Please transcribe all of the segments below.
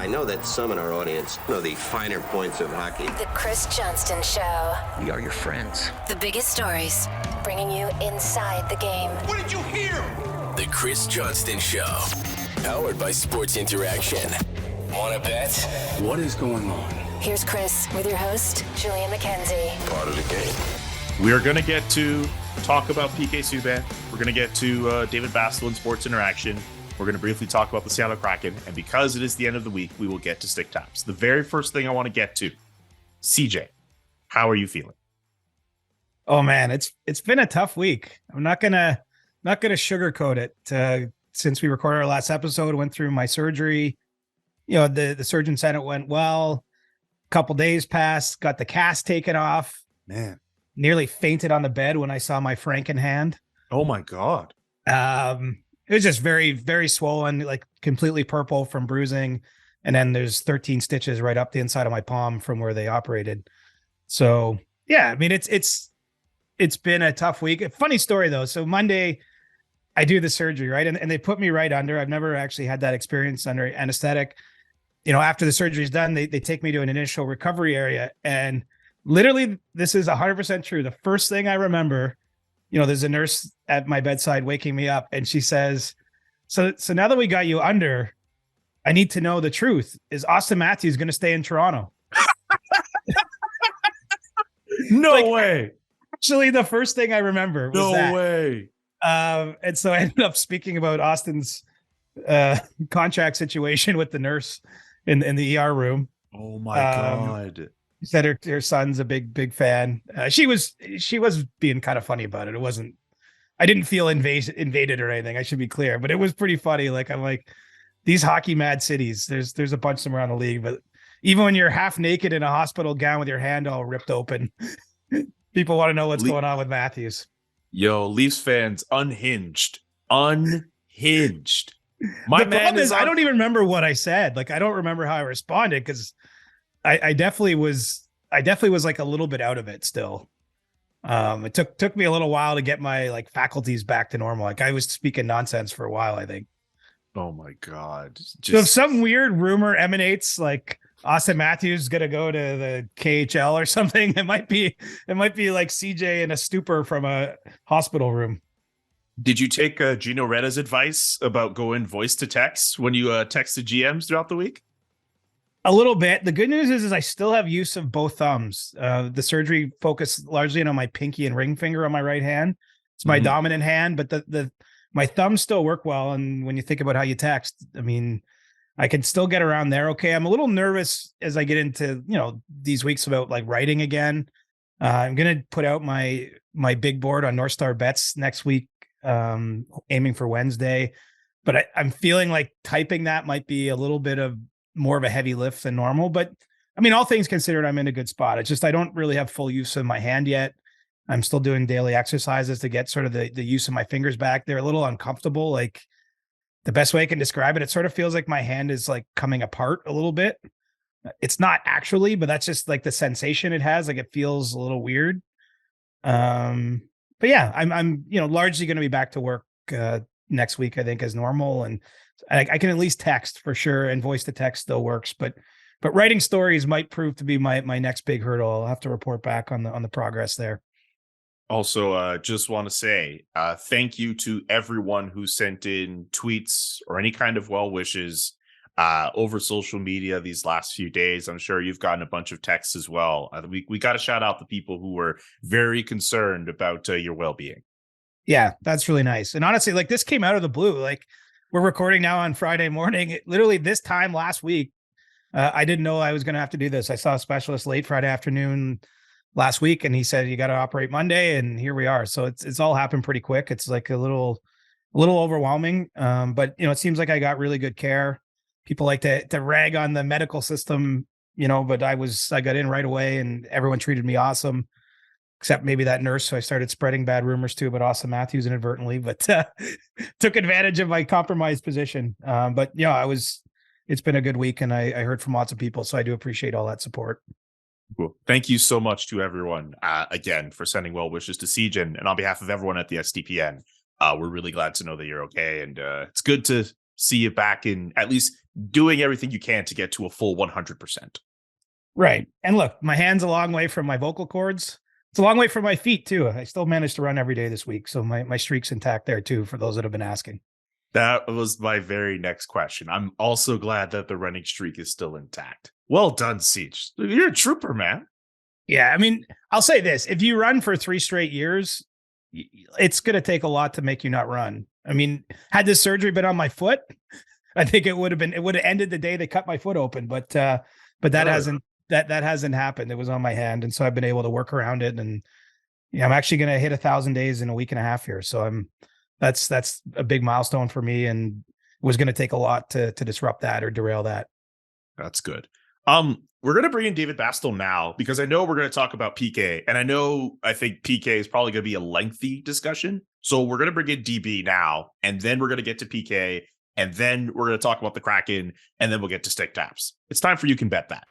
I know that some in our audience know the finer points of hockey. The Chris Johnston Show. We are your friends. The biggest stories, bringing you inside the game. What did you hear? The Chris Johnston Show. Powered by Sports Interaction. Wanna bet? What is going on? Here's Chris with your host, Julian McKenzie. Part of the game. We are going to get to talk about PK Subban. We're going to get to David Bastel and Sports Interaction. We're going to briefly talk about the Seattle Kraken. And because it is the end of the week, we will get to StickTaps. The very first thing I want to get to, CJ, how are you feeling? Oh man, it's been a tough week. I'm not gonna sugarcoat it. Since we recorded our last episode, went through my surgery. You know, the surgeon said it went well. A couple days passed, got the cast taken off. Man, nearly fainted on the bed when I saw my Franken hand. Oh my God. It was just very, very swollen, like completely purple from bruising. And then there's 13 stitches right up the inside of my palm from where they operated. So yeah, I mean, it's been a tough week. Funny story though. So Monday I do the surgery, right? And they put me right under. I've never actually had that experience under anesthetic. You know, after the surgery is done, they take me to an initial recovery area. And literally, this is 100% true. The first thing I remember, you know, there's a nurse at my bedside waking me up, and she says, so now that we got you under, I need to know the truth. Is Austin Matthews going to stay in Toronto? No way. Actually, the first thing I remember was that. No way. And so I ended up speaking about Austin's contract situation with the nurse in the ER room. Oh my God. Said her son's a big fan. She was being kind of funny about it. It wasn't, I didn't feel invaded or anything. I should be clear, but it was pretty funny. Like, I'm like, these hockey mad cities, there's a bunch of them around the league, but even when you're half naked in a hospital gown with your hand all ripped open, people want to know what's going on with Matthews. Yo, Leafs fans, unhinged. My man is, I don't even remember what I said. Like, I don't remember how I responded because I definitely was like a little bit out of it still. It took me a little while to get my like faculties back to normal. Like, I was speaking nonsense for a while, I think. Oh my God. So if some weird rumor emanates, like Austin Matthews is gonna go to the KHL or something, it might be like CJ in a stupor from a hospital room. Did you take Gino Reda's advice about going voice to text when you texted GMs throughout the week? A little bit. The good news is I still have use of both thumbs. The surgery focused largely on my pinky and ring finger on my right hand. It's my dominant hand, but my thumbs still work well. And when you think about how you text, I mean, I can still get around there. Okay. I'm a little nervous as I get into, you know, these weeks about like writing again. I'm going to put out my big board on North Star Bets next week, aiming for Wednesday. But I'm feeling like typing that might be a little bit of more of a heavy lift than normal. But I mean, all things considered, I'm in a good spot. It's just I don't really have full use of my hand yet. I'm still doing daily exercises to get sort of the use of my fingers back. They're a little uncomfortable. Like, the best way I can describe it, it sort of feels like my hand is like coming apart a little bit. It's not actually, but that's just like the sensation it has. Like, it feels a little weird. But yeah, I'm you know, largely going to be back to work next week, I think, as normal. And I can at least text for sure, and voice to text still works. But writing stories might prove to be my next big hurdle. I'll have to report back on the progress there. Also, just want to say thank you to everyone who sent in tweets or any kind of well wishes over social media these last few days. I'm sure you've gotten a bunch of texts as well. We got to shout out the people who were very concerned about your well-being. Yeah, that's really nice. And honestly, like, this came out of the blue. Like, we're recording now on Friday morning. Literally this time last week, I didn't know I was going to have to do this. I saw a specialist late Friday afternoon last week, and he said, you got to operate Monday, and here we are. So it's all happened pretty quick. It's like a little overwhelming. But you know, it seems like I got really good care. People like to rag on the medical system, you know, but I got in right away, and everyone treated me awesome, except maybe that nurse. So I started spreading bad rumors too about Austin Matthews inadvertently, but took advantage of my compromised position. But yeah, it's been a good week, and I heard from lots of people. So I do appreciate all that support. Cool. Thank you so much to everyone again for sending well wishes to Siege, and on behalf of everyone at the SDPN, we're really glad to know that you're okay, and it's good to see you back in at least doing everything you can to get to a full 100%. Right. And look, my hand's a long way from my vocal cords. It's a long way from my feet too. I still managed to run every day this week. So my streak's intact there too, for those that have been asking. That was my very next question. I'm also glad that the running streak is still intact. Well done, Siege. You're a trooper, man. Yeah. I mean, I'll say this. If you run for 3 straight years, it's going to take a lot to make you not run. I mean, had this surgery been on my foot, I think it would have ended the day they cut my foot open, but that hasn't happened. It was on my hand. And so I've been able to work around it. And I'm actually going to hit 1,000 days in a week and a half here. So that's a big milestone for me, and it was going to take a lot to disrupt that or derail that. That's good. We're going to bring in David Bastel now because I know we're going to talk about PK, and I think PK is probably going to be a lengthy discussion. So we're going to bring in DB now, and then we're going to get to PK, and then we're going to talk about the Kraken, and then we'll get to StickTaps. It's time for You Can Bet That.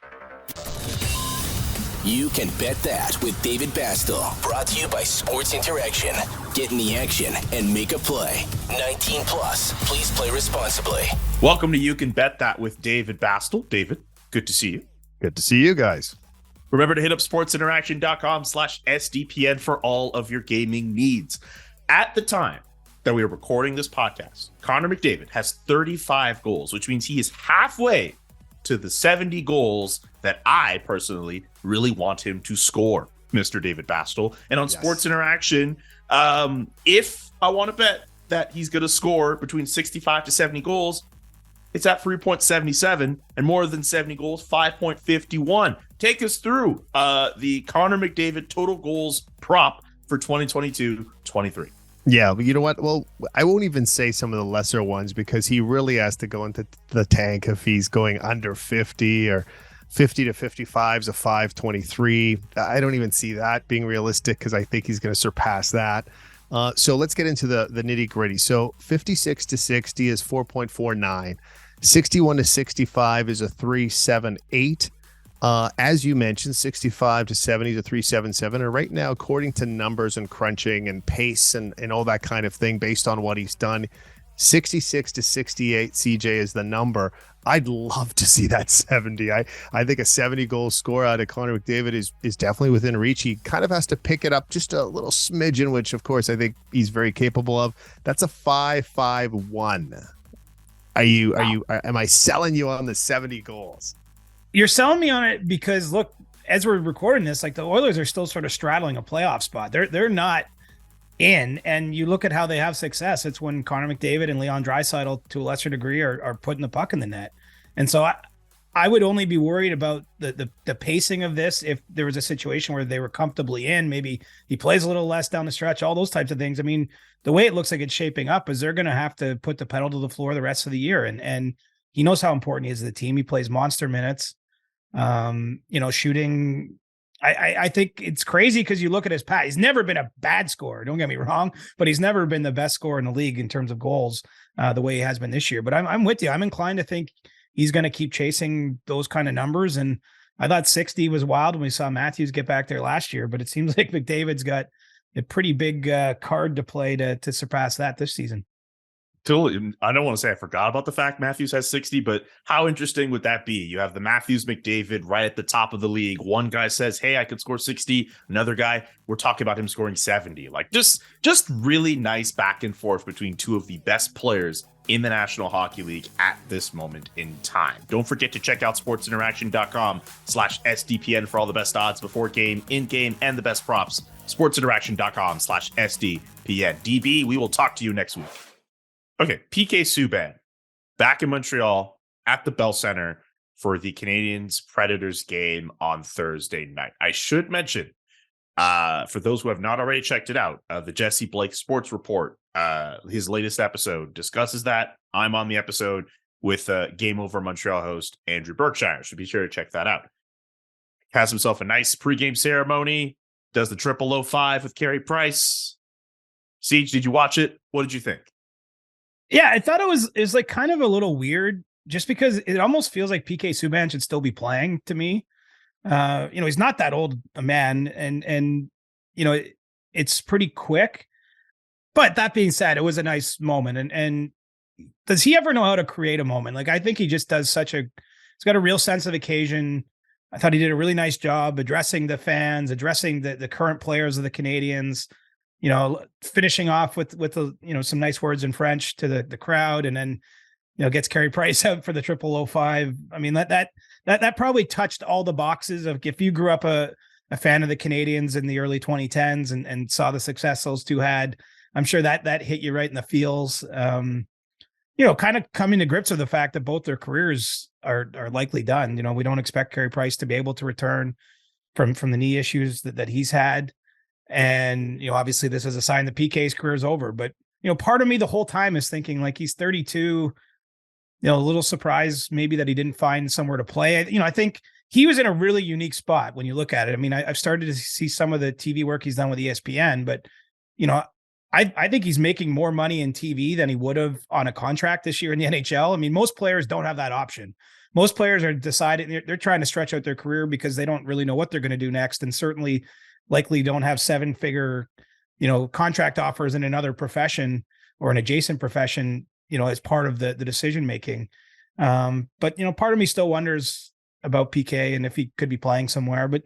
You Can Bet That with David Bastel. Brought to you by Sports Interaction. Get in the action and make a play. 19 plus. Please play responsibly. Welcome to You Can Bet That with David Bastel. David, good to see you. Good to see you guys. Remember to hit up sportsinteraction.com/SDPN for all of your gaming needs. At the time that we are recording this podcast, Connor McDavid has 35 goals, which means he is halfway to the 70 goals that I personally really want him to score, Mr. David Bastel. And on Sports Interaction, if I want to bet that he's going to score between 65 to 70 goals, it's at 3.77, and more than 70 goals, 5.51. Take us through the Connor McDavid total goals prop for 2022-23. Yeah, but you know what? Well, I won't even say some of the lesser ones because he really has to go into the tank if he's going under 50 or 50 to 55 is a 523. I don't even see that being realistic because I think he's going to surpass that. So let's get into the nitty gritty. So 56 to 60 is 4.49. 61 to 65 is a 378. As you mentioned, 65 to 70 is a 377. And right now, according to numbers and crunching and pace and all that kind of thing, based on what he's done, 66 to 68, CJ is the number. I'd love to see that 70. I think a 70 goal score out of Connor McDavid is definitely within reach. He kind of has to pick it up just a little smidgen, which of course I think he's very capable of. That's a 5.51. Am I selling you on the 70 goals? You're selling me on it because look, as we're recording this, like the Oilers are still sort of straddling a playoff spot. They're not in, and you look at how they have success. It's when Connor McDavid and Leon Draisaitl to a lesser degree are putting the puck in the net. And so I would only be worried about the pacing of this if there was a situation where they were comfortably in. Maybe he plays a little less down the stretch, all those types of things. I mean, the way it looks like it's shaping up is they're going to have to put the pedal to the floor the rest of the year. And he knows how important he is to the team. He plays monster minutes. Shooting. I think it's crazy because you look at his past. He's never been a bad scorer. Don't get me wrong, but he's never been the best scorer in the league in terms of goals the way he has been this year. But I'm with you. I'm inclined to think he's going to keep chasing those kind of numbers. And I thought 60 was wild when we saw Matthews get back there last year, but it seems like McDavid's got a pretty big card to play to surpass that this season. Totally. I don't want to say I forgot about the fact Matthews has 60, but how interesting would that be? You have the Matthews McDavid right at the top of the league. One guy says, hey, I could score 60. Another guy, we're talking about him scoring 70. Like just really nice back and forth between two of the best players in the National Hockey League at this moment in time. Don't forget to check out sportsinteraction.com/SDPN for all the best odds before game, in game, and the best props. sportsinteraction.com/SDPN. DB, we will talk to you next week. Okay, PK Subban back in Montreal at the Bell Center for the Canadiens Predators game on Thursday night. I should mention, for those who have not already checked it out, the Jesse Blake Sports Report, his latest episode discusses that. I'm on the episode with Game Over Montreal host Andrew Berkshire, so be sure to check that out. Has himself a nice pregame ceremony, does the 005 with Carey Price. Siege, did you watch it? What did you think? Yeah, I thought it was like kind of a little weird just because it almost feels like PK Subban should still be playing to me. He's not that old a man and it's pretty quick. But that being said, it was a nice moment. And does he ever know how to create a moment? Like, I think he just does he's got a real sense of occasion. I thought he did a really nice job addressing the fans, addressing the current players of the Canadiens, finishing off with some nice words in French to the crowd, and then, gets Carey Price out for the 0005. I mean, that probably touched all the boxes of, if you grew up a fan of the Canadiens in the early 2010s and saw the success those two had, I'm sure that hit you right in the feels. Kind of coming to grips with the fact that both their careers are likely done. We don't expect Carey Price to be able to return from the knee issues that he's had. And, obviously this is a sign that PK's career is over, but, part of me the whole time is thinking, like, he's 32, a little surprised maybe that he didn't find somewhere to play. I think he was in a really unique spot when you look at it. I mean, I've started to see some of the TV work he's done with ESPN, but, I think he's making more money in TV than he would have on a contract this year in the NHL. I mean, most players don't have that option. Most players are deciding they're trying to stretch out their career because they don't really know what they're going to do next, and certainly likely don't have 7-figure, contract offers in another profession or an adjacent profession, as part of the decision making. But part of me still wonders about PK and if he could be playing somewhere. But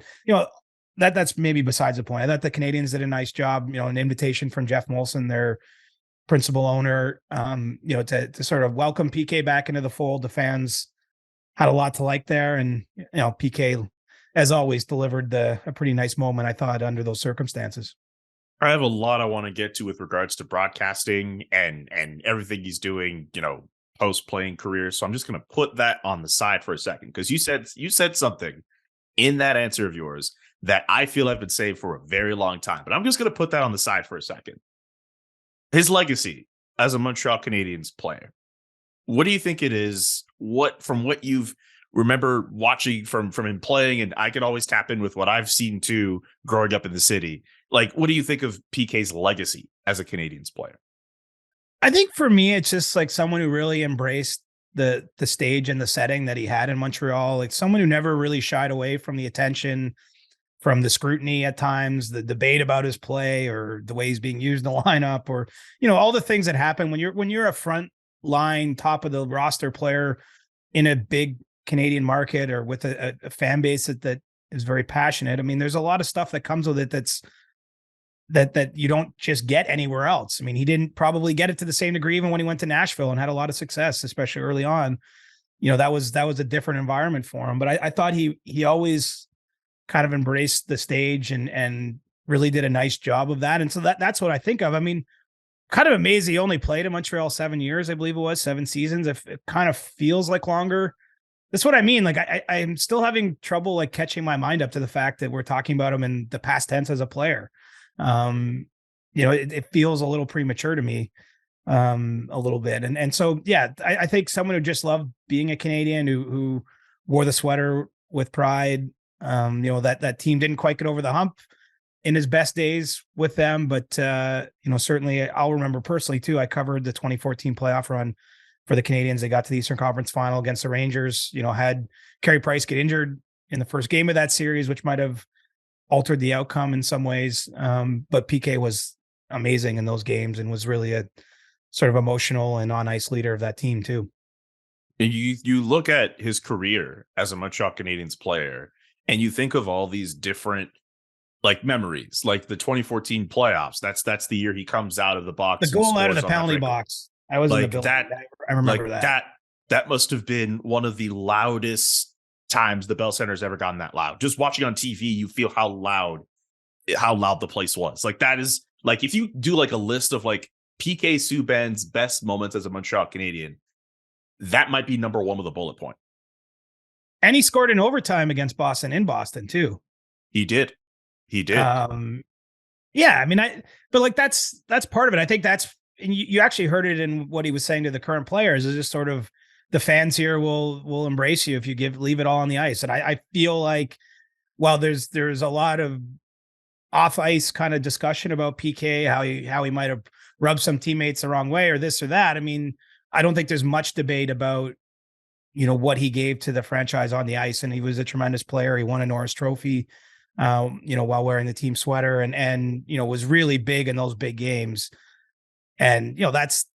that's maybe besides the point. I thought the Canadiens did a nice job. An invitation from Jeff Molson, their principal owner, to sort of welcome PK back into the fold. The fans had a lot to like there, and PK, as always, delivered a pretty nice moment, I thought, under those circumstances. I have a lot I want to get to with regards to broadcasting and everything he's doing, post playing career. So I'm just going to put that on the side for a second, because you said something in that answer of yours that I feel I've been saying for a very long time, but I'm just going to put that on the side for a second. His legacy as a Montreal Canadiens player. What do you think it is? From what you've remember watching from him playing, and I can always tap in with what I've seen too, growing up in the city. Like, what do you think of PK's legacy as a Canadiens player? I think for me, it's just like someone who really embraced the stage and the setting that he had in Montreal. Like, someone who never really shied away from the attention, from the scrutiny at times, the debate about his play or the way he's being used in the lineup, or, all the things that happen when you're a front line, top of the roster player in a big Canadian market, or with a fan base that is very passionate. I mean, there's a lot of stuff that comes with it that you don't just get anywhere else. I mean, he didn't probably get it to the same degree even when he went to Nashville and had a lot of success, especially early on. That was a different environment for him. But I thought he always kind of embraced the stage and really did a nice job of that. And so that's what I think of. I mean, kind of amazed he only played in Montreal 7 years, I believe it was 7 seasons. If it kind of feels like longer. That's what I mean. Like, I'm still having trouble like catching my mind up to the fact that we're talking about him in the past tense as a player. It feels a little premature to me, a little bit. And so, yeah, I think someone who just loved being a Canadian, who wore the sweater with pride. That team didn't quite get over the hump in his best days with them, but certainly I'll remember personally too. I covered the 2014 playoff run for the Canadiens. They got to the Eastern Conference Final against the Rangers. Had Carey Price get injured in the first game of that series, which might have altered the outcome in some ways. But PK was amazing in those games and was really a sort of emotional and on ice leader of that team too. You look at his career as a Montreal Canadiens player, and you think of all these different like memories, like the 2014 playoffs. That's the year he comes out of the box. The goal out of the penalty box. I was like in the building. I remember that. That must have been one of the loudest times the Bell Center's ever gotten that loud. Just watching on TV, you feel how loud the place was. Like, that is like, if you do like a list of like PK Subban's best moments as a Montreal Canadian, that might be number one with a bullet point. And he scored in overtime against Boston in Boston too. He did. Yeah, I mean, but like that's part of it. I think that's, and you actually heard it in what he was saying to the current players, is just sort of the fans here will embrace you if you leave it all on the ice. And I feel like while there's a lot of off ice kind of discussion about PK, how he might have rubbed some teammates the wrong way or this or that. I mean, I don't think there's much debate about, what he gave to the franchise on the ice. And he was a tremendous player. He won a Norris Trophy, while wearing the team sweater and was really big in those big games. And, that's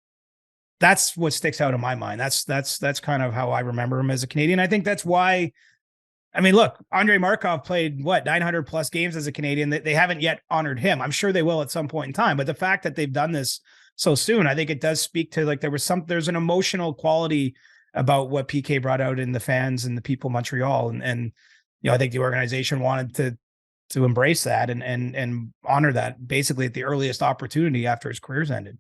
that's what sticks out in my mind. That's kind of how I remember him as a Canadian. I think that's why. I mean, look, Andrei Markov played 900 plus games as a Canadian. They haven't yet honored him. I'm sure they will at some point in time. But the fact that they've done this so soon, I think it does speak to like there's an emotional quality about what PK brought out in the fans and the people of Montreal, and I think the organization wanted to embrace that and honor that basically at the earliest opportunity after his career's ended.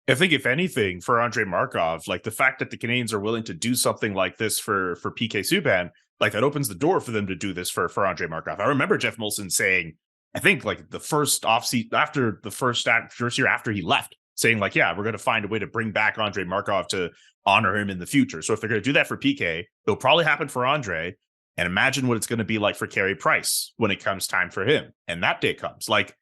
I think if anything for Andrei Markov, like the fact that the Canadiens are willing to do something like this for PK Subban, like that opens the door for them to do this for Andrei Markov. I remember Jeff Molson saying, I think like the first offseason after the first year after he left, saying like, yeah, we're going to find a way to bring back Andrei Markov to honor him in the future. So if they're going to do that for PK, it'll probably happen for Andrei. And imagine what it's going to be like for Carey Price when it comes time for him. And that day comes. Like,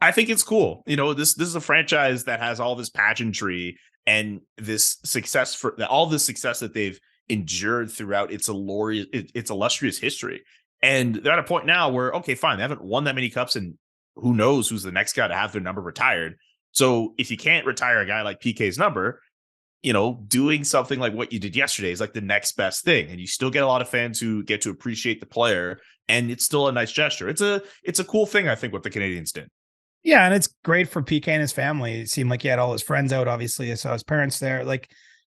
I think it's cool. This is a franchise that has all this pageantry and this success all this success that they've endured throughout its illustrious history. And they're at a point now where, okay, fine, they haven't won that many cups, and who knows who's the next guy to have their number retired. So if you can't retire a guy like PK's number, doing something like what you did yesterday is like the next best thing. And you still get a lot of fans who get to appreciate the player, and it's still a nice gesture. It's a cool thing, I think, what the Canadiens did. Yeah, and it's great for PK and his family. It seemed like he had all his friends out, obviously. I saw his parents there. Like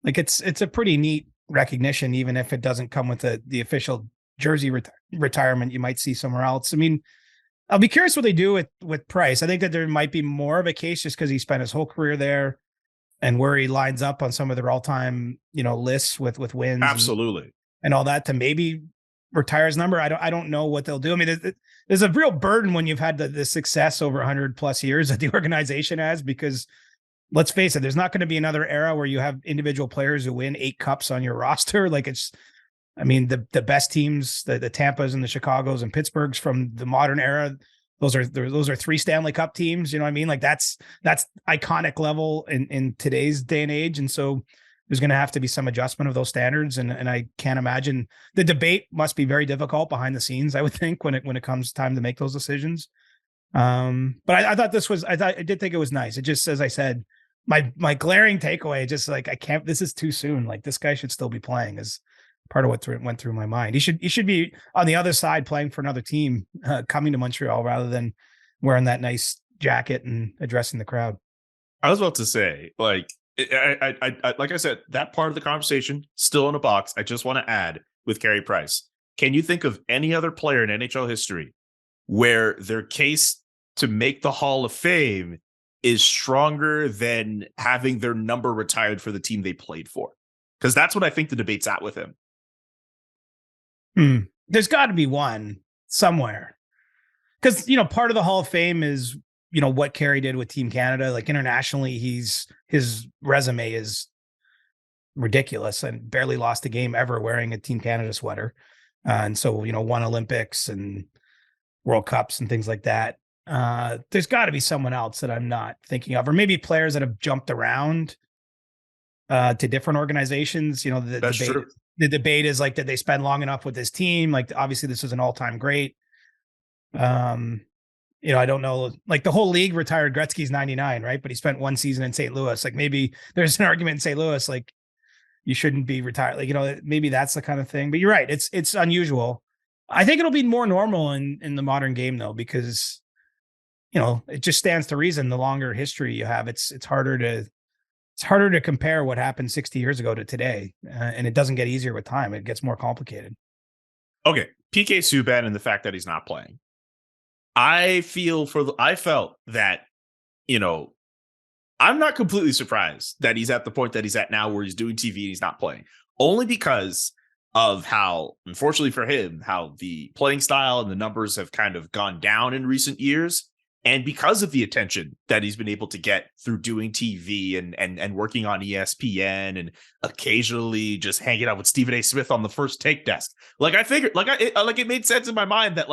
it's a pretty neat recognition, even if it doesn't come with the official jersey retirement you might see somewhere else. I mean, I'll be curious what they do with Price. I think that there might be more of a case just because he spent his whole career there and where he lines up on some of their all-time, lists with wins. Absolutely. And all that to maybe retire his number. I don't know what they'll do. I mean, there's a real burden when you've had the success over 100 plus years that the organization has, because let's face it, there's not going to be another era where you have individual players who win 8 cups on your roster. Like the best teams, the Tampas and the Chicagos and Pittsburghs from the modern era, those are 3 Stanley Cup teams. You know what I mean? Like that's iconic level in today's day and age. And so there's going to have to be some adjustment of those standards. And I can't imagine the debate must be very difficult behind the scenes, I would think, when it comes time to make those decisions. But I thought I did think it was nice. It just, as I said, my glaring takeaway, just like, this is too soon. Like, this guy should still be playing, is part of what went through my mind. He should be on the other side playing for another team, coming to Montreal rather than wearing that nice jacket and addressing the crowd. I was about to say, like, like I said, that part of the conversation still in a box. I just want to add with Carey Price. Can you think of any other player in NHL history where their case to make the Hall of Fame is stronger than having their number retired for the team they played for? Because that's what I think the debate's at with him. There's got to be one somewhere. Because, part of the Hall of Fame is, what Carey did with Team Canada. Like, internationally, his resume is ridiculous and barely lost a game ever wearing a Team Canada sweater. And so, won Olympics and World Cups and things like that. There's got to be someone else that I'm not thinking of, or maybe players that have jumped around to different organizations. The debate is like, did they spend long enough with this team? Like, obviously this is an all-time great. I don't know, like the whole league retired Gretzky's 99, right? But he spent 1 season in St. Louis. Like, maybe there's an argument in St. Louis, like, you shouldn't be retired. Like, maybe that's the kind of thing, but you're right. It's unusual. I think it'll be more normal in the modern game though, because, it just stands to reason. The longer history you have, it's harder to compare what happened 60 years ago to today. And it doesn't get easier with time. It gets more complicated. Okay. PK Subban and the fact that he's not playing. I felt that, I'm not completely surprised that he's at the point that he's at now where he's doing TV and he's not playing, only because of how, unfortunately for him, how the playing style and the numbers have kind of gone down in recent years. And because of the attention that he's been able to get through doing TV and working on ESPN and occasionally just hanging out with Stephen A. Smith on the First Take desk, like I figured, it made sense in my mind that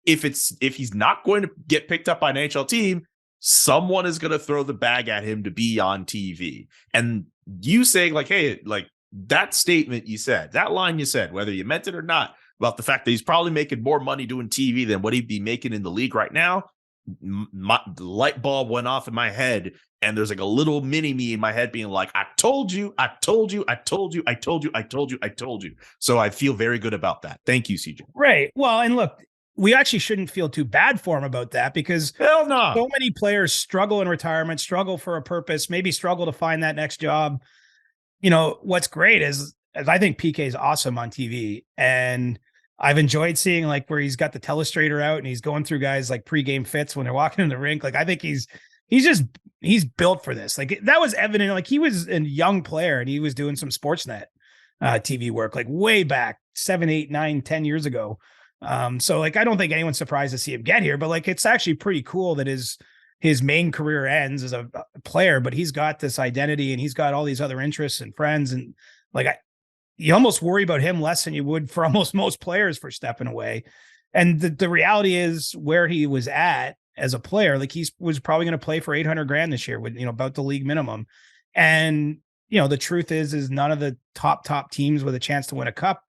if he's not going to get picked up by an NHL team, someone is going to throw the bag at him to be on TV. And you saying like, hey, like that statement you said, that line you said, whether you meant it or not, about the fact that he's probably making more money doing TV than what he'd be making in the league right now. the light bulb went off in my head, and there's like a little mini me in my head being like, I told you, I told you, I told you, I told you, I told you, I told you. So I feel very good about that. Thank you, CJ. Right. Well, and look, we actually shouldn't feel too bad for him about that, because hell no. So many players struggle in retirement, struggle for a purpose, maybe struggle to find that next job. What's great is I think PK is awesome on TV, and I've enjoyed seeing like where he's got the telestrator out and he's going through guys like pregame fits when they're walking in the rink. Like, I think he's built for this. Like, that was evident. Like, he was a young player and he was doing some Sportsnet TV work, like way back 7, 8, 9, 10 years ago. So like, I don't think anyone's surprised to see him get here, but like, it's actually pretty cool that his main career ends as a player, but he's got this identity and he's got all these other interests and friends. And like, you almost worry about him less than you would for almost most players for stepping away. And the reality is, where he was at as a player, like, he was probably going to play for $800,000 this year with, about the league minimum. And, the truth is none of the top teams with a chance to win a cup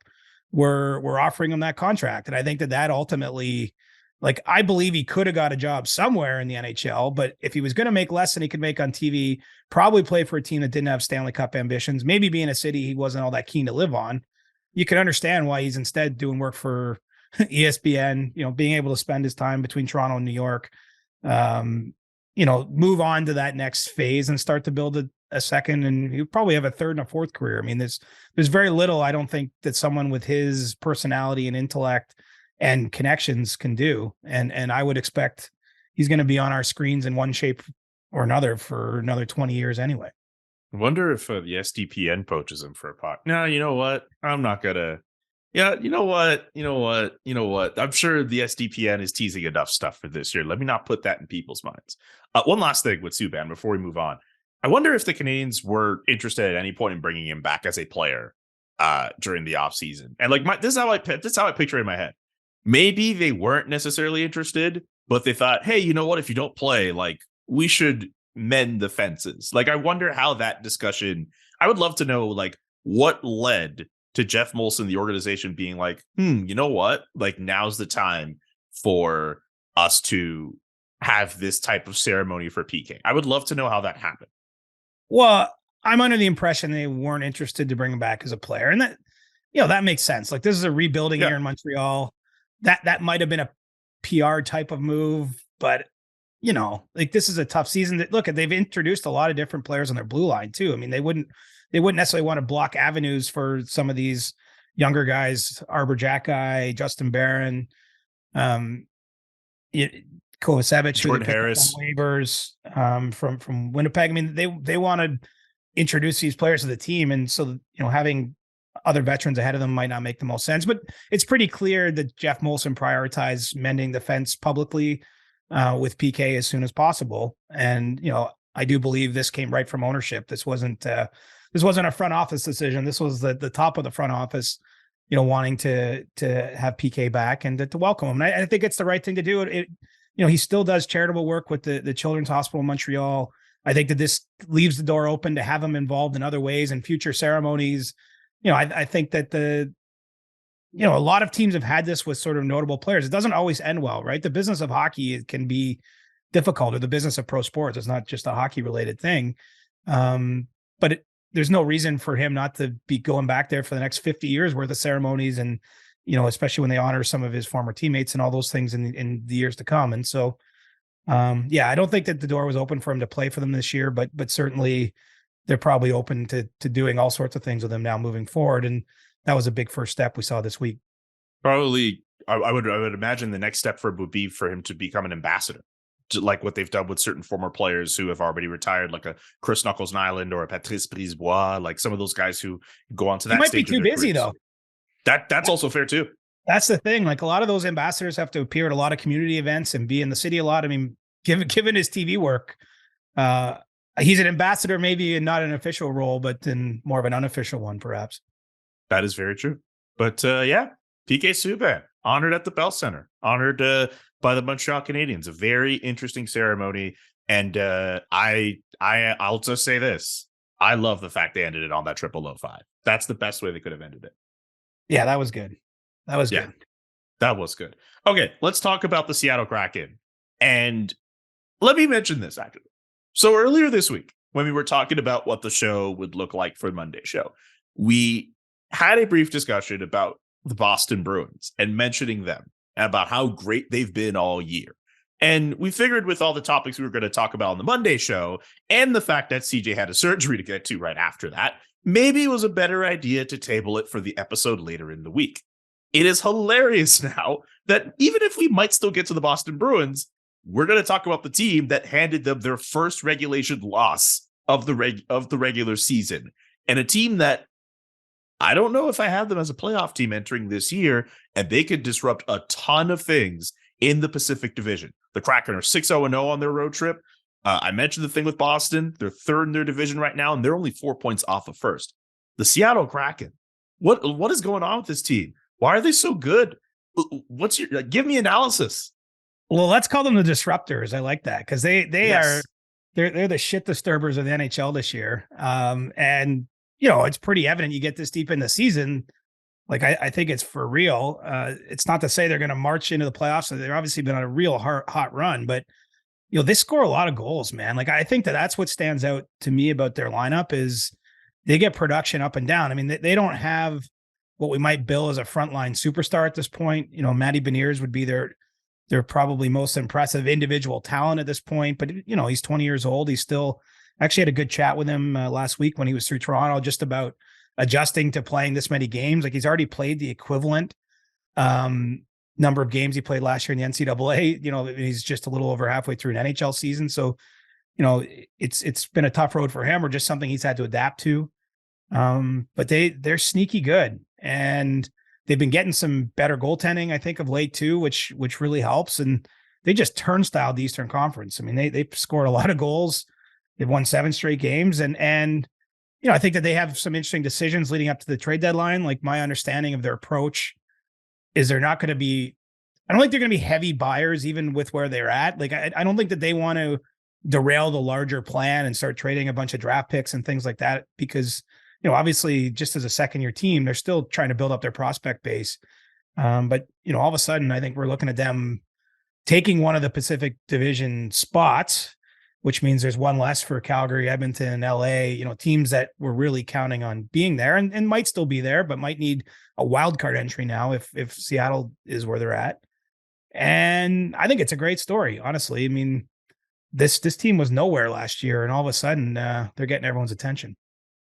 were offering him that contract. And I think that ultimately, like, I believe he could have got a job somewhere in the NHL, but if he was going to make less than he could make on TV, probably play for a team that didn't have Stanley Cup ambitions, maybe be in a city he wasn't all that keen to live on, you can understand why he's instead doing work for ESPN, being able to spend his time between Toronto and New York, move on to that next phase and start to build a second, and he'll probably have a third and a fourth career. I mean, there's very little, I don't think, that someone with his personality and intellect and connections can do. And I would expect he's going to be on our screens in one shape or another for another 20 years anyway. I wonder if the SDPN poaches him for a pot. No, you know what? I'm not going to. Yeah, you know what? I'm sure the SDPN is teasing enough stuff for this year. Let me not put that in people's minds. One last thing with Subban before we move on. I wonder if the Canadiens were interested at any point in bringing him back as a player during the offseason. And like, this is how I picture it in my head. Maybe they weren't necessarily interested, but they thought, hey, you know what? If you don't play, like, we should mend the fences. Like, I wonder how that discussion, I would love to know, like, what led to Jeff Molson, the organization, being like, you know what? Like, now's the time for us to have this type of ceremony for PK. I would love to know how that happened. Well, I'm under the impression they weren't interested to bring him back as a player. And that, that makes sense. Like, this is a rebuilding year in Montreal. That might have been a PR type of move, but like, this is a tough season. Look, they've introduced a lot of different players on their blue line too. I mean, they wouldn't necessarily want to block avenues for some of these younger guys, Arbor Jackeye, Justin Barron, Kovacevic, Jordan Harris, waivers from Winnipeg. I mean, they want to introduce these players to the team, and so having other veterans ahead of them might not make the most sense. But it's pretty clear that Jeff Molson prioritized mending the fence publicly with PK as soon as possible. And I do believe this came right from ownership. This wasn't a front office decision. This was the top of the front office, wanting to have PK back and to welcome him. And I think it's the right thing to do. He still does charitable work with the Children's Hospital in Montreal. I think that this leaves the door open to have him involved in other ways and future ceremonies. I think that a lot of teams have had this with sort of notable players. It doesn't always end well, right? The business of hockey can be difficult, or the business of pro sports. It's not just a hockey related thing. But there's no reason for him not to be going back there for the next 50 years worth of ceremonies. And, especially when they honor some of his former teammates and all those things in the years to come. And so, I don't think that the door was open for him to play for them this year, but certainly they're probably open to doing all sorts of things with him now moving forward. And that was a big first step we saw this week. Probably, I would imagine the next step would be for him to become an ambassador, like what they've done with certain former players who have already retired, like a Chris Knuckles-Nyland or a Patrice Brisebois, like some of those guys who go on to that. He might stage be too busy though. That's also fair too. That's the thing. Like, a lot of those ambassadors have to appear at a lot of community events and be in the city a lot. I mean, given his TV work, he's an ambassador, maybe in not an official role, but in more of an unofficial one, perhaps. That is very true. But PK Subban, honored at the Bell Center, honored by the Montreal Canadiens. A very interesting ceremony. And I'll just say this. I love the fact they ended it on that 0005. That's the best way they could have ended it. Yeah, that was good. That was good. That was good. Okay, let's talk about the Seattle Kraken. And let me mention this, actually. So earlier this week, when we were talking about what the show would look like for Monday show, we had a brief discussion about the Boston Bruins and mentioning them, about how great they've been all year. And we figured with all the topics we were going to talk about on the Monday show and the fact that CJ had a surgery to get to right after that, maybe it was a better idea to table it for the episode later in the week. It is hilarious now that even if we might still get to the Boston Bruins, we're going to talk about the team that handed them their first regulation loss of the regular season, and a team that I don't know if I have them as a playoff team entering this year, and they could disrupt a ton of things in the Pacific Division. The Kraken are 6-0-0 on their road trip. I mentioned the thing with Boston. They're third in their division right now, and they're only 4 points off of first. The Seattle Kraken. What is going on with this team? Why are they so good? What's your give me analysis? Well, let's call them the disruptors. I like that because they're the shit disturbers of the NHL this year. And it's pretty evident you get this deep in the season. Like I think it's for real. It's not to say they're going to march into the playoffs. So they've obviously been on a real hot run, but they score a lot of goals, man. Like I think that's what stands out to me about their lineup is they get production up and down. I mean, they don't have what we might bill as a frontline superstar at this point. Matty Beniers would be their probably most impressive individual talent at this point, but he's 20 years old. He's still actually had a good chat with him last week when he was through Toronto, just about adjusting to playing this many games. Like he's already played the equivalent number of games he played last year in the NCAA. He's just a little over halfway through an NHL season. So, it's been a tough road for him or just something he's had to adapt to. But they're sneaky good and they've been getting some better goaltending, I think, of late too, which really helps. And they just turnstiled the Eastern Conference. I mean, they scored a lot of goals. They've won 7 straight games. And I think that they have some interesting decisions leading up to the trade deadline. Like my understanding of their approach is I don't think they're going to be heavy buyers, even with where they're at. Like, I don't think that they want to derail the larger plan and start trading a bunch of draft picks and things like that, because, obviously just as a second-year team, they're still trying to build up their prospect base. But all of a sudden, I think we're looking at them taking one of the Pacific Division spots, which means there's one less for Calgary, Edmonton, LA, teams that were really counting on being there and might still be there, but might need a wild card entry now if Seattle is where they're at. And I think it's a great story, honestly. I mean, this team was nowhere last year, and all of a sudden they're getting everyone's attention.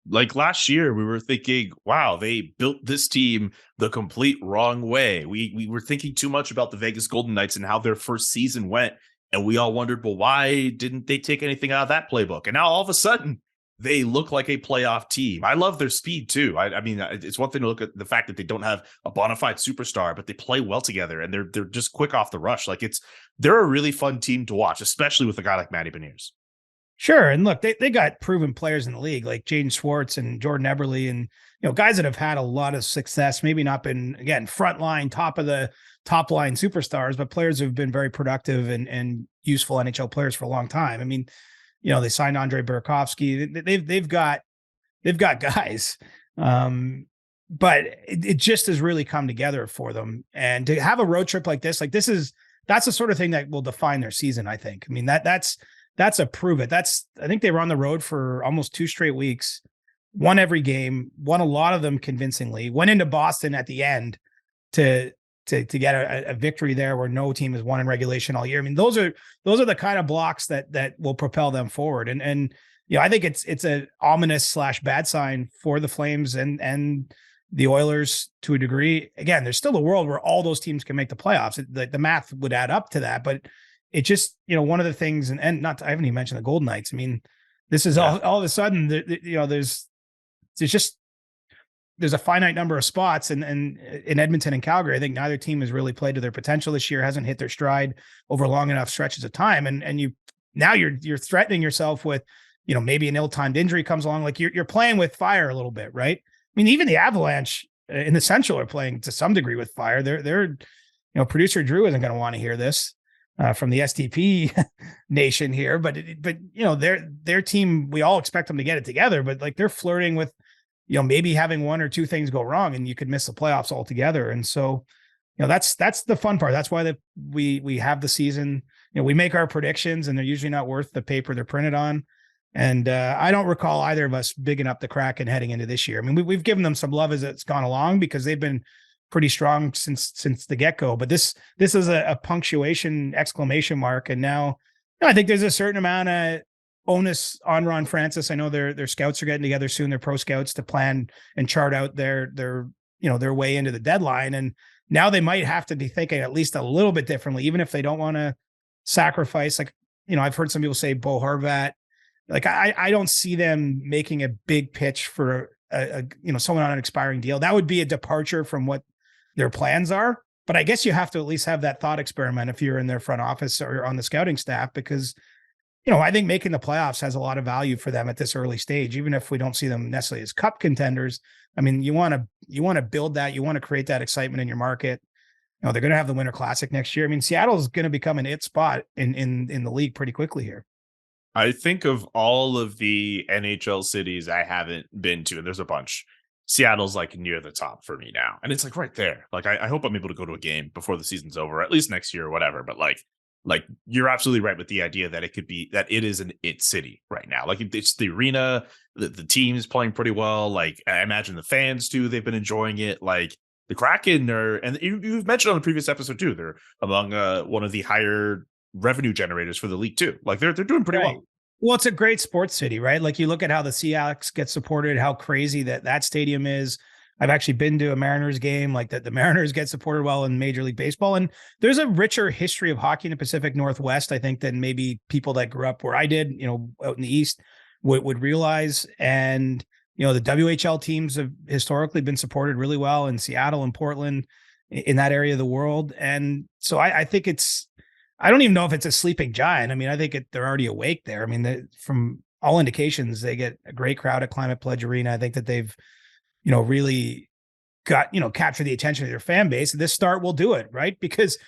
Like last year, we were thinking, wow, they built this team the complete wrong way. We were thinking too much about the Vegas Golden Knights and how their first season went. And we all wondered, well, why didn't they take anything out of that playbook? And now all of a sudden, they look like a playoff team. I love their speed, too. I mean, it's one thing to look at the fact that they don't have a bona fide superstar, but they play well together and they're just quick off the rush. Like they're a really fun team to watch, especially with a guy like Matty Beniers. Sure. And look, they got proven players in the league like Jaden Schwartz and Jordan Eberle and, guys that have had a lot of success, maybe not been, again, frontline, top line superstars, but players who've been very productive and useful NHL players for a long time. I mean, they signed Andre Burakovsky. They've got guys, but it just has really come together for them. And to have a road trip like this, that's the sort of thing that will define their season, I think. I mean, that's a prove it. I think they were on the road for almost 2 straight weeks, won every game, won a lot of them convincingly, went into Boston at the end to get a victory there where no team has won in regulation all year. I mean, those are the kind of blocks that will propel them forward. And I think it's an ominous / bad sign for the Flames and the Oilers to a degree. Again, there's still a world where all those teams can make the playoffs. The math would add up to that, but it just, one of the things, and not, I haven't even mentioned the Golden Knights. I mean, this is all of a sudden, there's a finite number of spots and in Edmonton and Calgary. I think neither team has really played to their potential this year, hasn't hit their stride over long enough stretches of time. And you're threatening yourself with, maybe an ill-timed injury comes along. Like you're playing with fire a little bit, right? I mean, even the Avalanche in the Central are playing to some degree with fire. They're producer Drew isn't going to want to hear this from the STP nation here, but their team, we all expect them to get it together, but like they're flirting with, maybe having 1 or 2 things go wrong and you could miss the playoffs altogether. And so, that's the fun part. That's why we have the season. We make our predictions, and they're usually not worth the paper they're printed on. And I don't recall either of us bigging up the Kraken heading into this year. I mean, we've given them some love as it's gone along because they've been pretty strong since the get-go. But this is a punctuation exclamation mark. And now I think there's a certain amount of onus on Ron Francis. I know their scouts are getting together soon, their pro scouts, to plan and chart out their way into the deadline. And now they might have to be thinking at least a little bit differently, even if they don't want to sacrifice. Like, I've heard some people say Bo Horvat. Like, I don't see them making a big pitch for someone on an expiring deal. That would be a departure from what their plans are. But I guess you have to at least have that thought experiment if you're in their front office or on the scouting staff, because, I think making the playoffs has a lot of value for them at this early stage, even if we don't see them necessarily as cup contenders. I mean, you want to build that, you want to create that excitement in your market. They're going to have the Winter Classic next year. I mean, Seattle's going to become an it spot in the league pretty quickly here. I think of all of the NHL cities I haven't been to, and there's a bunch, Seattle's like near the top for me now. And it's like right there. Like, I hope I'm able to go to a game before the season's over, at least next year or whatever. But like you're absolutely right with the idea that it is an it city right now. Like, it's the arena, the team's playing pretty well. Like, I imagine the fans too, they've been enjoying it. Like, the Kraken and you've mentioned on the previous episode too, they're among one of the higher revenue generators for the league too. Like, they're doing pretty well. Well, it's a great sports city, right? Like, you look at how the Seahawks get supported, how crazy that stadium is. I've actually been to a Mariners game, like that. The Mariners get supported well in Major League Baseball. And there's a richer history of hockey in the Pacific Northwest, I think, than maybe people that grew up where I did, out in the East would realize. And, the WHL teams have historically been supported really well in Seattle and Portland, in that area of the world. And so I think I don't even know if it's a sleeping giant. I mean, I think they're already awake there. I mean, from all indications, they get a great crowd at Climate Pledge Arena. I think that they've, really got, captured the attention of their fan base. And this start will do it, right? Because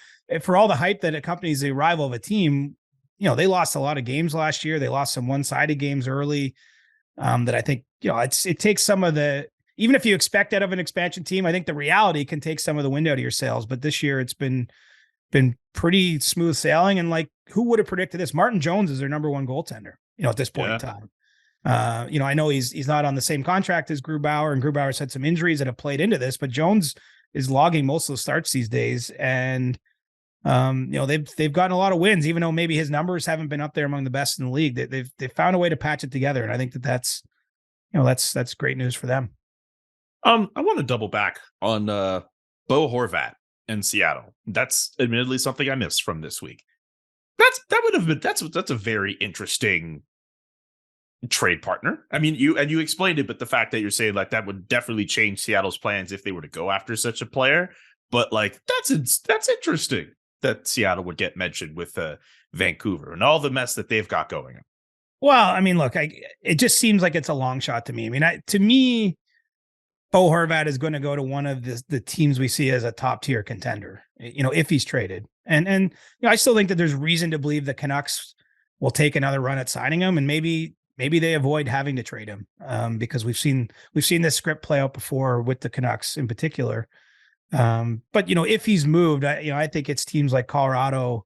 for all the hype that accompanies the arrival of a team, they lost a lot of games last year. They lost some one-sided games early. That I think, it takes some of the, even if you expect that of an expansion team, I think the reality can take some of the wind out of your sails. But this year it's been pretty smooth sailing. And like, who would have predicted this? Martin Jones is their number one goaltender, at this point in time. I know he's not on the same contract as Grubauer, and Grubauer's had some injuries that have played into this, but Jones is logging most of the starts these days. And, they've gotten a lot of wins, even though maybe his numbers haven't been up there among the best in the league. They've found a way to patch it together. And I think that's great news for them. I want to double back on Bo Horvat and Seattle. That's admittedly something I missed from this week. That's a very interesting trade partner. I mean, you explained it, but the fact that you're saying like that would definitely change Seattle's plans if they were to go after such a player. But like, that's interesting that Seattle would get mentioned with Vancouver and all the mess that they've got going on. Well, I mean, look, it just seems like it's a long shot to me. I mean, to me, Bo Horvat is going to go to one of the teams we see as a top tier contender, if he's traded. And I still think that there's reason to believe the Canucks will take another run at signing him, and maybe they avoid having to trade him because we've seen this script play out before with the Canucks in particular. But if he's moved, I think it's teams like Colorado,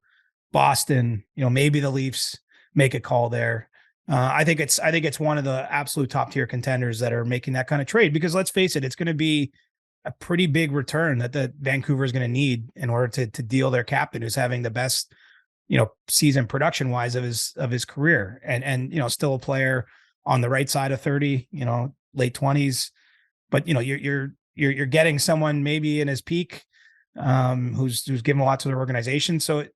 Boston, maybe the Leafs make a call there. I think it's one of the absolute top tier contenders that are making that kind of trade, because let's face it, it's going to be a pretty big return that the Vancouver is going to need in order to deal their captain, who's having the best, season production wise of his career, and still a player on the right side of 30, late 20s, but you're getting someone maybe in his peak, who's given a lot to their organization. So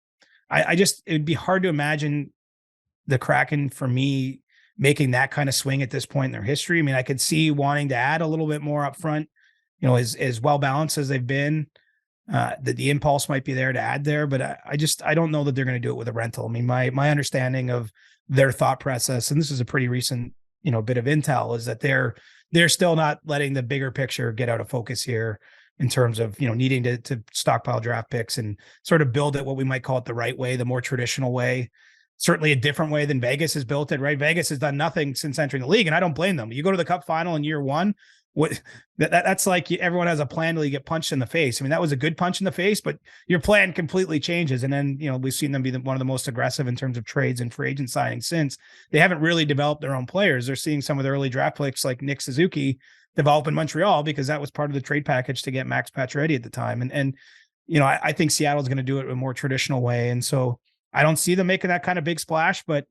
it'd be hard to imagine the Kraken, for me, making that kind of swing at this point in their history. I mean, I could see wanting to add a little bit more up front, as well balanced as they've been, the impulse might be there to add there, but I don't know that they're going to do it with a rental. I mean, my understanding of their thought process, and this is a pretty recent, bit of intel, is that they're still not letting the bigger picture get out of focus here in terms of, needing to stockpile draft picks and sort of build it what we might call it the right way, the more traditional way. Certainly a different way than Vegas has built it, right? Vegas has done nothing since entering the league, and I don't blame them. You go to the Cup final in year one, That's like everyone has a plan till you get punched in the face. I mean, that was a good punch in the face, but your plan completely changes. And then, we've seen them be one of the most aggressive in terms of trades and free agent signings since. They haven't really developed their own players. They're seeing some of the early draft picks like Nick Suzuki develop in Montreal because that was part of the trade package to get Max Pacioretty at the time. And I think Seattle's going to do it in a more traditional way. And so I don't see them making that kind of big splash, but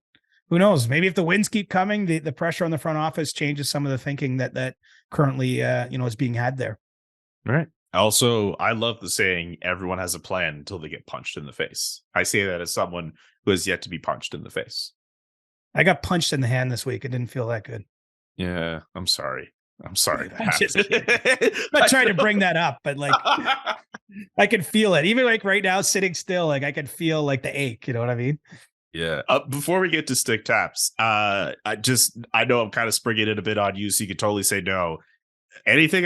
who knows? Maybe if the wins keep coming, the pressure on the front office changes some of the thinking that currently, is being had there. All right. Also, I love the saying, everyone has a plan until they get punched in the face. I say that as someone who has yet to be punched in the face. I got punched in the hand this week. It didn't feel that good. Yeah, I'm sorry. That I'm happened. not trying to bring that up, but like, I could feel it. Even like right now, sitting still, like I could feel like the ache. You know what I mean? Yeah. Before we get to stick taps, I know I'm kind of springing it a bit on you, so you could totally say no. Anything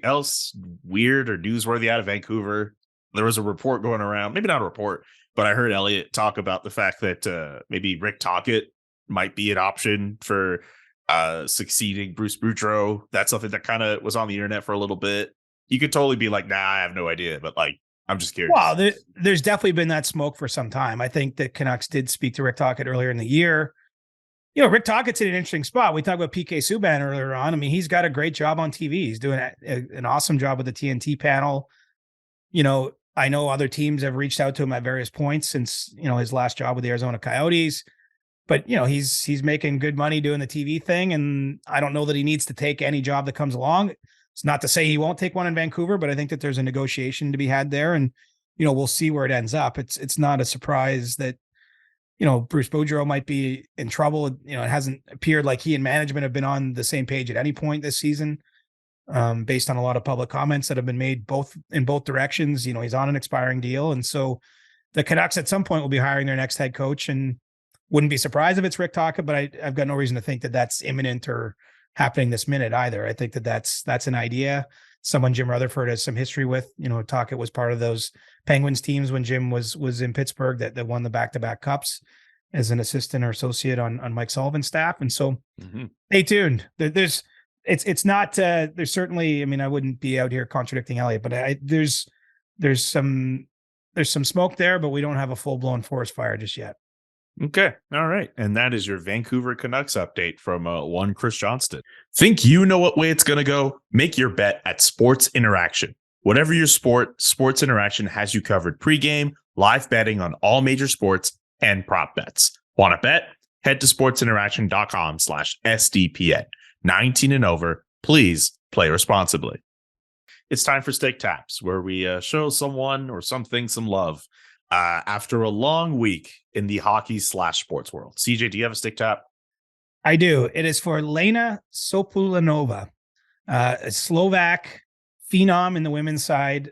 else weird or newsworthy out of Vancouver? There was a report going around, maybe not a report, but I heard Elliot talk about the fact that maybe Rick Tocchet might be an option for succeeding Bruce Boudreau. That's something that kind of was on the internet for a little bit. You could totally be like, nah, I have no idea, but like, I'm just curious. Well, there's definitely been that smoke for some time. I think that Canucks did speak to Rick Tocchet earlier in the year. Rick Tocchet's in an interesting spot. We talked about PK Subban earlier on. I mean, he's got a great job on TV. He's doing an awesome job with the TNT panel. I know other teams have reached out to him at various points since, his last job with the Arizona Coyotes. But, he's making good money doing the TV thing. And I don't know that he needs to take any job that comes along. It's not to say he won't take one in Vancouver, but I think that there's a negotiation to be had there. And, we'll see where it ends up. It's not a surprise that, Bruce Boudreau might be in trouble. It hasn't appeared like he and management have been on the same page at any point this season, based on a lot of public comments that have been made in both directions. He's on an expiring deal. And so the Canucks at some point will be hiring their next head coach, and wouldn't be surprised if it's Rick Tocchet, but I've got no reason to think that that's imminent or happening this minute either. I think that that's an idea. Someone Jim Rutherford has some history with. Tocchet was part of those Penguins teams when Jim was in Pittsburgh that won the back-to-back cups as an assistant or associate on Mike Sullivan's staff. And so stay tuned. There's certainly, I mean, I wouldn't be out here contradicting Elliot, but there's some smoke there, but we don't have a full-blown forest fire just yet. Okay. All right. And that is your Vancouver Canucks update from one Chris Johnston. Think you know what way it's going to go? Make your bet at Sports Interaction. Whatever your sport, Sports Interaction has you covered pregame, live betting on all major sports, and prop bets. Want to bet? Head to sportsinteraction.com/SDPN. 19 and over. Please play responsibly. It's time for Stick Taps, where we show someone or something some love after a long week in the hockey/sports world. CJ, do you have a stick tap? I do. It is for Lena Sopulanova, a Slovak phenom in the women's side.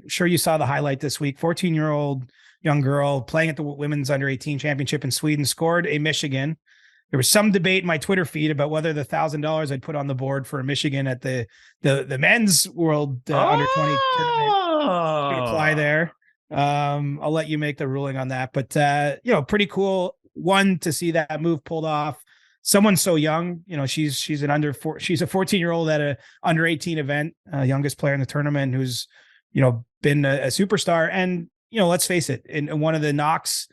Sure, you saw the highlight this week. 14-year-old young girl playing at the women's under-18 championship in Sweden, scored a Michigan. There was some debate in my Twitter feed about whether the $1,000 I'd put on the board for Michigan at the men's world under 20 tournament should apply there. I'll let you make the ruling on that, but pretty cool one to see that move pulled off. Someone so young, she's a 14-year-old at a under 18 event, youngest player in the tournament who's, been a superstar. And, let's face it, in one of the knocks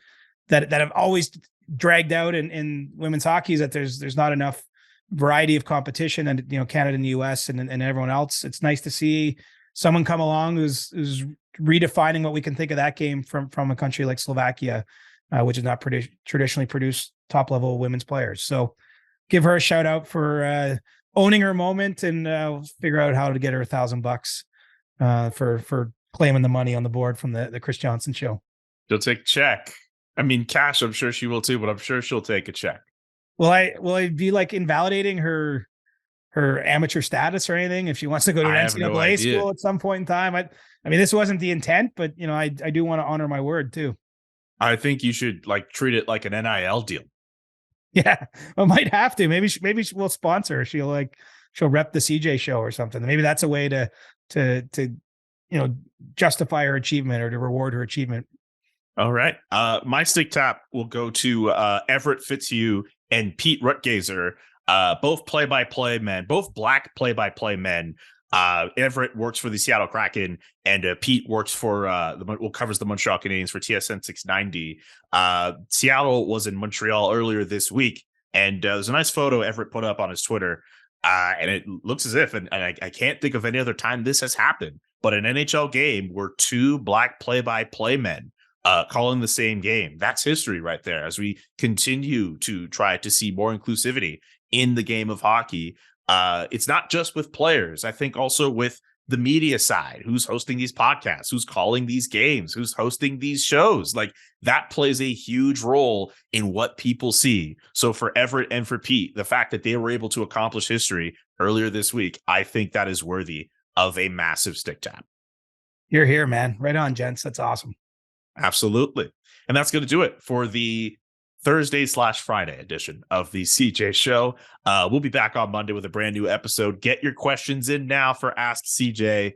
that have always dragged out in women's hockey is that there's not enough variety of competition, and, Canada and the US and everyone else. It's nice to see someone come along who's redefining what we can think of that game from a country like Slovakia, which is not traditionally produced top level women's players. So give her a shout out for owning her moment, and figure out how to get her $1,000 for claiming the money on the board from the Chris Johnston Show. She'll take a check. I mean, cash, I'm sure she will too, but I'm sure she'll take a check. Will I be like invalidating her amateur status or anything if she wants to go to an NCAA school at some point in time? I mean, this wasn't the intent, but I do want to honor my word too. I think you should treat it like an NIL deal. Yeah, I might have to. Maybe we'll sponsor her. She'll rep the CJ show or something. Maybe that's a way to justify her achievement or to reward her achievement. All right. My stick tap will go to Everett Fitzhugh and Pete Rutgazer. both play-by-play men, both black play-by-play men. Everett works for the Seattle Kraken, and Pete works for covers the Montreal Canadiens for TSN 690. Seattle was in Montreal earlier this week, and there's a nice photo Everett put up on his Twitter, and it looks as if, and I can't think of any other time this has happened, but an NHL game where two black play-by-play men calling the same game. That's history right there, as we continue to try to see more inclusivity in the game of hockey. It's not just with players. I think also with the media side, who's hosting these podcasts, who's calling these games, who's hosting these shows. Like, that plays a huge role in what people see. So for Everett and for Pete, the fact that they were able to accomplish history earlier this week, I think that is worthy of a massive stick tap. You're here, man. Right on, gents. That's awesome. Absolutely. And that's going to do it for the Thursday/Friday edition of the CJ Show. We'll be back on Monday with a brand new episode. Get your questions in now for Ask CJ,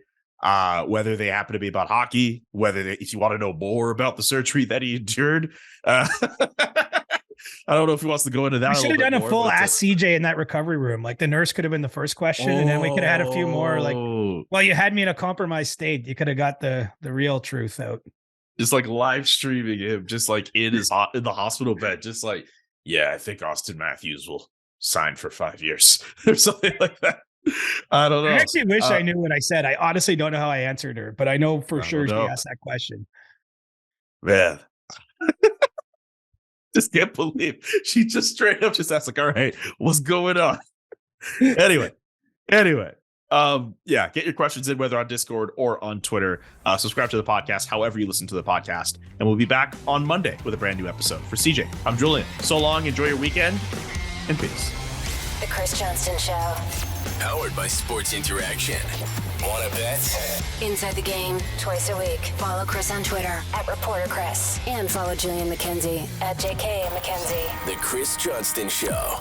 whether they happen to be about hockey, if you want to know more about the surgery that he endured. I don't know if he wants to go into that. We should have done a full Ask CJ in that recovery room. Like, the nurse could have been the first question, and then we could have had a few more. Like, well, you had me in a compromised state. You could have got the real truth out. Just like live streaming him, just like in the hospital bed, just like, yeah, I think Austin Matthews will sign for 5 years or something like that. I don't know. I actually wish I knew what I said. I honestly don't know how I answered her, but I know for sure she asked that question. Man, just can't believe she just straight up just asked, like, all right, what's going on? Anyway. Yeah, get your questions in, whether on Discord or on Twitter. Subscribe to the podcast however you listen to the podcast, and we'll be back on Monday with a brand new episode. For CJ, I'm Julian. So long, enjoy your weekend, and peace. The Chris Johnston Show. Powered by Sports Interaction. Want to bet? Inside the Game, twice a week. Follow Chris on Twitter @ReporterChris. And follow Julian McKenzie @JKMcKenzie. The Chris Johnston Show.